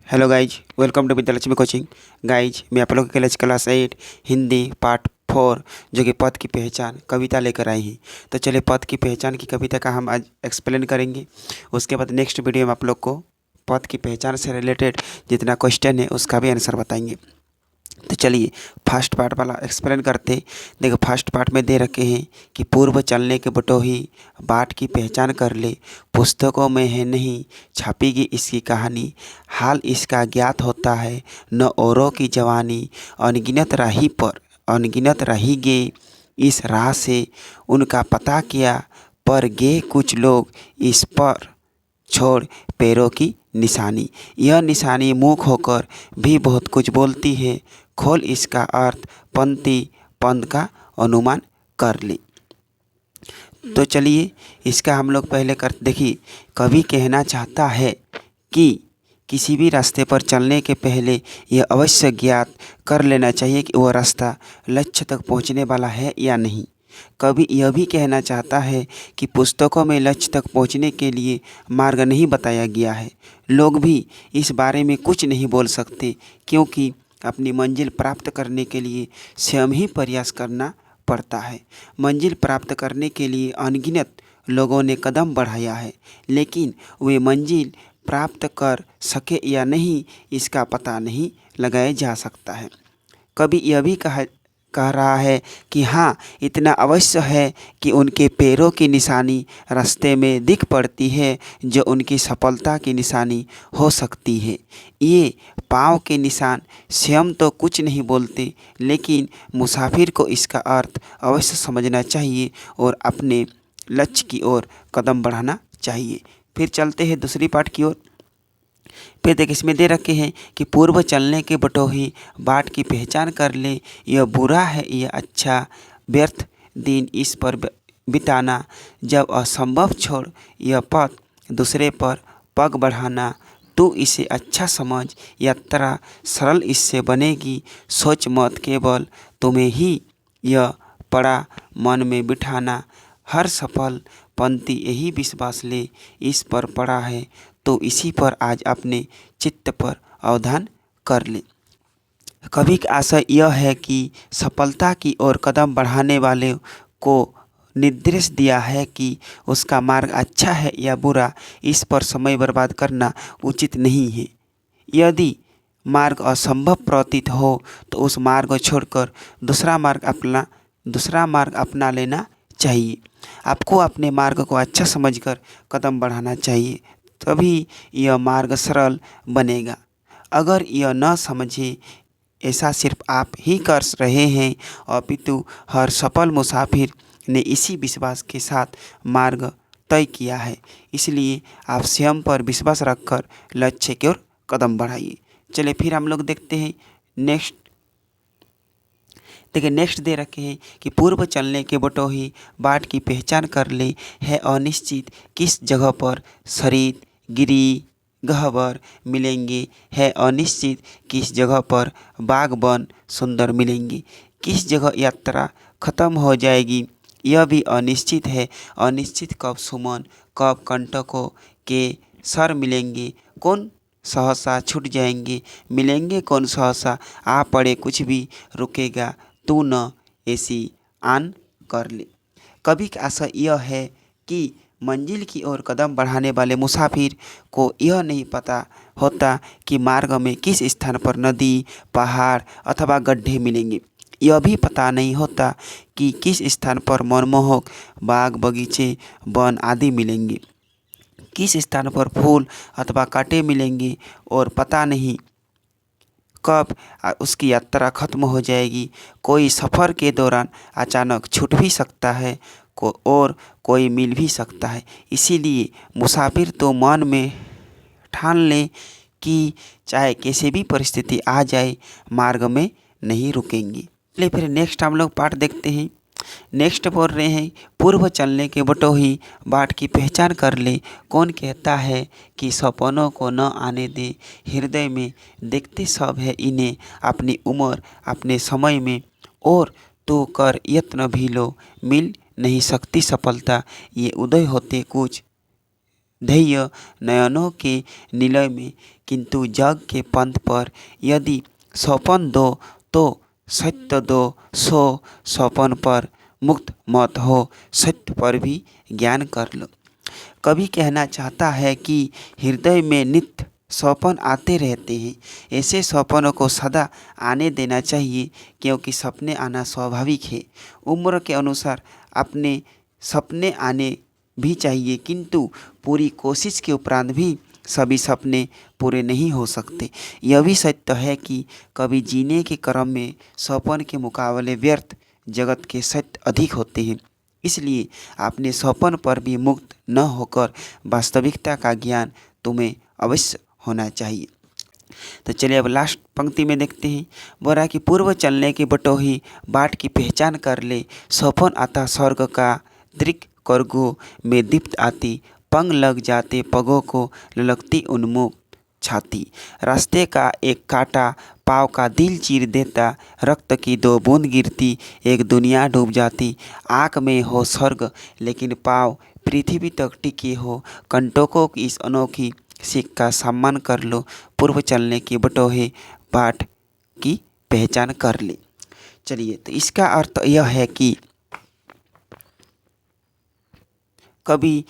Hello guys, welcome to Vidyalakshmi coaching. Guys, मैं आप लोगों के लिए क्लास 8 हिंदी पार्ट 4 जो कि पद की पहचान कविता लेकर आई हैं। तो चलिए पद की पहचान की कविता का हम आज एक्सप्लेन करेंगे। उसके बाद नेक्स्ट वीडियो में आप लोग को पद की पहचान से रिलेटेड जितना क्वेश्चन है उसका भी आंसर बताएंगे। तो चलिए फर्स्ट पार्ट वाला एक्सप्लेन करते। देखो फर्स्ट पार्ट में दे रखे हैं कि पूर्व चलने के बटोही बाट की पहचान कर ले, पुस्तकों में है नहीं छापीगी इसकी कहानी, हाल इसका ज्ञात होता है न औरों की जवानी, अनगिनत रही गे इस राह से उनका पता किया, पर गे कुछ लोग इस पर छोड़ पैरों की निशानी। यह निशानी मूक होकर भी बहुत कुछ बोलती है, खोल इसका अर्थ पंक्ति पंद का अनुमान कर ले। तो चलिए इसका हम लोग पहले कर देखिए। कवि कहना चाहता है कि किसी भी रास्ते पर चलने के पहले यह अवश्य ज्ञात कर लेना चाहिए कि वह रास्ता लक्ष्य तक पहुंचने वाला है या नहीं। कवि यह भी कहना चाहता है कि पुस्तकों में लक्ष्य तक पहुंचने के लिए मार्ग नहीं बताया गया है। लोग भी इस बारे में कुछ नहीं बोल सकते, क्योंकि अपनी मंजिल प्राप्त करने के लिए स्वयं ही प्रयास करना पड़ता है। मंजिल प्राप्त करने के लिए अनगिनत लोगों ने कदम बढ़ाया है, लेकिन वे मंजिल प्राप्त कर सके या नहीं इसका पता नहीं लगाया जा सकता है। कभी यह भी कह रहा है कि हाँ, इतना अवश्य है कि उनके पैरों की निशानी रास्ते में दिख पड़ती है, जो उनकी सफलता की निशानी हो सकती है। ये पाँव के निशान स्वयं तो कुछ नहीं बोलते, लेकिन मुसाफिर को इसका अर्थ अवश्य समझना चाहिए और अपने लक्ष्य की ओर कदम बढ़ाना चाहिए। फिर चलते हैं दूसरी पाठ की ओर। फिर देख इसमें दे रखे हैं कि पूर्व चलने के बटोही बाट की पहचान कर ले, यह बुरा है यह अच्छा, व्यर्थ दिन इस पर बिताना, जब असंभव छोड़ यह पथ दूसरे पर पग बढ़ाना, तू इसे अच्छा समझ यात्रा सरल इससे बनेगी, सोच मत केवल तुम्हें ही यह पड़ा मन में बिठाना, हर सफल पंक्ति यही विश्वास ले इस पर पड़ा है, तो इसी पर आज अपने चित्त पर अवधान कर ले। कवि का आशय यह है कि सफलता की ओर कदम बढ़ाने वाले को निर्देश दिया है कि उसका मार्ग अच्छा है या बुरा, इस पर समय बर्बाद करना उचित नहीं है। यदि मार्ग असंभव प्रतीत हो तो उस मार्ग को छोड़कर दूसरा मार्ग अपना लेना चाहिए। आपको अपने मार्ग को अच्छा समझकर कदम बढ़ाना चाहिए, तभी यह मार्ग सरल बनेगा। अगर यह न समझे, ऐसा सिर्फ आप ही कर रहे हैं, अपितु हर सफल मुसाफिर ने इसी विश्वास के साथ मार्ग तय किया है। इसलिए आप स्वयं पर विश्वास रखकर लक्ष्य की ओर कदम बढ़ाइए। चलिए फिर हम लोग देखते हैं नेक्स्ट। देखिए नेक्स्ट दे रखे हैं कि पूर्व चलने के बटोही बाट की पहचान कर ले, है अनिश्चित किस जगह पर शरीर गिरी गहवर मिलेंगे, है अनिश्चित किस जगह पर बाग वन सुंदर मिलेंगे, किस जगह यात्रा खत्म हो जाएगी यह भी अनिश्चित है, अनिश्चित कब सुमन कब कंटकों के सर मिलेंगे, कौन सहसा छूट जाएंगे, मिलेंगे कौन सहसा आ पड़े कुछ भी रुकेगा, तू न ऐसी आन कर ले। कवि का आशय यह है कि मंजिल की ओर कदम बढ़ाने वाले मुसाफिर को यह नहीं पता होता कि मार्ग में किस स्थान पर नदी पहाड़ अथवा गड्ढे मिलेंगे। यह भी पता नहीं होता कि किस स्थान पर मनमोहक बाग बगीचे वन आदि मिलेंगे, किस स्थान पर फूल अथवा कांटे मिलेंगे, और पता नहीं कब उसकी यात्रा खत्म हो जाएगी। कोई सफ़र के दौरान अचानक छूट भी सकता है और कोई मिल भी सकता है। इसीलिए मुसाफिर तो मन में ठान ले कि चाहे कैसे भी परिस्थिति आ जाए मार्ग में नहीं रुकेंगे। चलिए फिर नेक्स्ट हम लोग पाठ देखते हैं। नेक्स्ट बोल रहे हैं पूर्व चलने के बटोही बाट की पहचान कर ले, कौन कहता है कि सपनों को न आने दे, हृदय में देखते सब है इन्हें अपनी उम्र अपने समय में, और तो कर यत्न भी लो मिल नहीं सकती सफलता, ये उदय होते कुछ धैर्य नयनों के निलय में, किंतु जग के पंथ पर यदि सौंपन दो तो सत्य दो, सो सौंपन पर मुक्त मत हो, सत्य पर भी ज्ञान कर लो। कवि कहना चाहता है कि हृदय में नित्य सौंपन आते रहते हैं। ऐसे सौंपनों को सदा आने देना चाहिए, क्योंकि सपने आना स्वाभाविक है। उम्र के अनुसार अपने सपने आने भी चाहिए, किंतु पूरी कोशिश के उपरांत भी सभी सपने पूरे नहीं हो सकते। यह भी सत्य है कि कभी जीने के क्रम में सौंपन के मुकाबले व्यर्थ जगत के सत्य अधिक होते हैं। इसलिए अपने सौंपन पर भी मुक्त न होकर वास्तविकता का ज्ञान तुम्हें अवश्य होना चाहिए। तो चलिए अब लास्ट पंक्ति में देखते हैं। बोला कि पूर्व चलने के बटोही बाट की पहचान कर ले, सौंपन आता स्वर्ग का दृक करगो में दीप्त आती, पंग लग जाते पगों को ललकती उन्मुख छाती। रास्ते का एक कांटा पाँव का दिल चीर देता, रक्त की 2 बूंद गिरती एक दुनिया डूब जाती। आँख में हो स्वर्ग लेकिन पाँव पृथ्वी तक टिके हो, कंटकों की इस अनोखी सीख का सम्मान कर लो, पूर्व चलने की बटोहे बाट की पहचान कर ले। चलिए, तो इसका अर्थ यह है कि कवि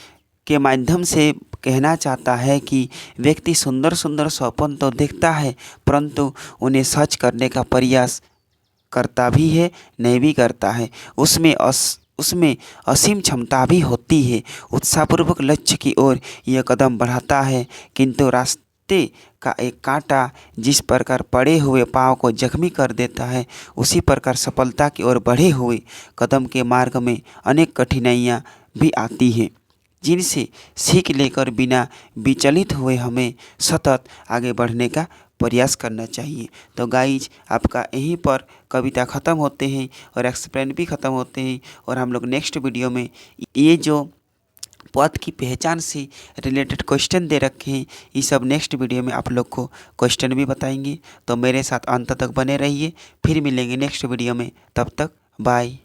के माध्यम से कहना चाहता है कि व्यक्ति सुंदर सुंदर सपन तो देखता है, परंतु उन्हें सच करने का प्रयास करता भी है, नहीं भी करता है। उसमें असीम क्षमता भी होती है। उत्साहपूर्वक लक्ष्य की ओर यह कदम बढ़ाता है, किंतु रास्ते का एक कांटा जिस प्रकार पड़े हुए पाँव को जख्मी कर देता है, उसी प्रकार सफलता की ओर बढ़े हुए कदम के मार्ग में अनेक कठिनाइयाँ भी आती हैं, जिनसे सीख लेकर बिना विचलित हुए हमें सतत आगे बढ़ने का प्रयास करना चाहिए। तो गाइज, आपका यहीं पर कविता ख़त्म होते हैं और एक्सप्लेन भी ख़त्म होते हैं, और हम लोग नेक्स्ट वीडियो में ये जो पद की पहचान से रिलेटेड क्वेश्चन दे रखे हैं, ये सब नेक्स्ट वीडियो में आप लोग को क्वेश्चन भी बताएंगे। तो मेरे साथ अंत तक बने रहिए, फिर मिलेंगे नेक्स्ट वीडियो में। तब तक बाय।